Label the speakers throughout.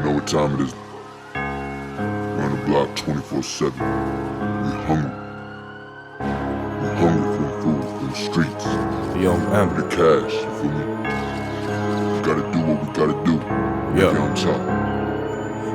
Speaker 1: know what time it is. We're on the block 24/7. We hungry. We hungry for the food, for the streets.
Speaker 2: Young
Speaker 1: For
Speaker 2: Amber.
Speaker 1: the cash, you feel me? We gotta do what we gotta do.
Speaker 2: Yeah.
Speaker 1: Be on top.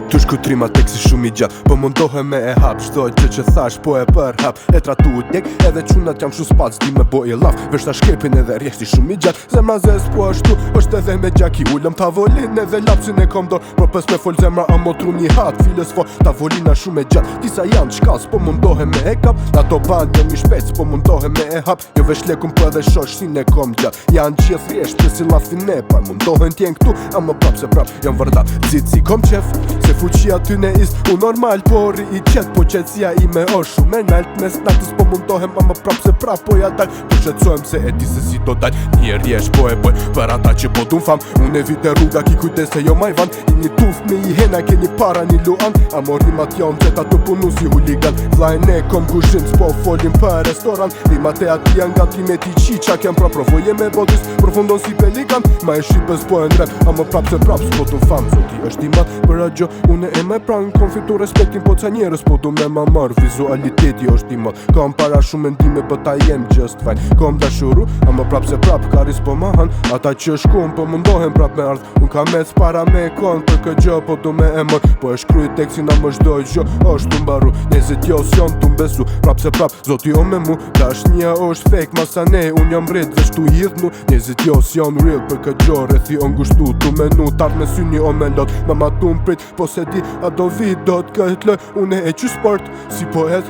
Speaker 2: Tu shkutrima tek si shumë I gjatë, po mundohem me e hap çdo gjë që thash, po e për hap. E tratu u djeg, edhe çunat jam shu spac, di me bo I laf. Veshta shkepin edhe rjeshti shumë I gjatë, zemra zes po ashtu, është edhe me gjaki. Ullëm tavolin edhe lapsin e kom dorë, por pës me fol zemra a motru një hat. Files fo, tavolina shumë e gjatë, disa janë shkas, po mundohem me e kap. Ato ban jam I shpec, po mundohem me e hap. Jo vesh lekun po edhe shosh si ne kom gjatë. Janë qith rjesht, të si lafin e par. Mundohen t'jen këtu, ama prap se prap, jam vërdat. Zit si kom qef, se fuqia ty ne is u normal, por I qet, po qetësia ime është shumë e nalt. Mes natës po mundohem, ama prap se prap po ja dal. Po shqetësohem se e di se si do dal. Një rjesh po e boj, për ata që po dun fam. Unë evite rruga ki kujdes se jo majvan. I një tuf me I hena, keni para një luan. A mor rimat janë qeta të punu si huligan. Vlajn e kom kushin, s'po folim për restoran. Rimat e ati janë gati me ti qiqa kem pra provoje me bodis, profundon si pelikan. Ma e shqipës po e ndrep, ama prap se prap s'po dun fam. Zoti është I mat për agjo, une e me pran. Kom fitu respektin po ca njerës, po du me ma marr. Vizualiteti është I mat, kam para shumë ndime, but I am just fine. Kom dashuru, ama prap se prap, karis po ma han. Ata që shkum, po mundohem prap me ardh. Unë kam mec para me kon, për këtë gjë, po du me e mor. Po e shkruj tekstin, ama shdoj gjë, është të mbaru. Njëzit jo s'jon të mbesu, prap se prap, zoti o me mu. Dashnia është fake, masa ne, unë jam rrit, veç tu hidhnu. Njëzit jo s'jon real, për këtë gjë, rethi o ngushtu. Tu menu, tart me syni o me lot. Mama tu m'prit, po se di, a do vid, do t'kët lë. Une e që sport, si poet.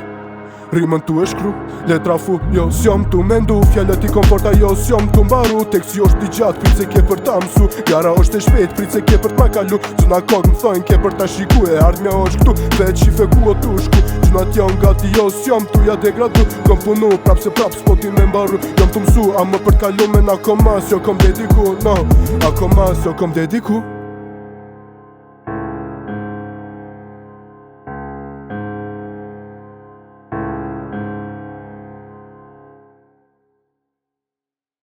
Speaker 2: Rimën tu e shkru, letra fu, jo s'jom tu mendu. Fjallet I komforta, jo s'jom tu mbaru. Teksti është I gjatë, prit se ke për ta mësu. Gara është e shpejt, prit se ke për t'ma kalu. Zuna kok m'thojnë, ke për ta shiku. E ardhmja është këtu, veç shife ku o tu shku. Gjunat janë gati, jo s'jom tu ja degradu. Kom punu, prap se prap, s'poti me mbaru. Jom tu mësu, a më për t'kalu me na komas, jo kom dediku, no. A komas, jo kom dediku.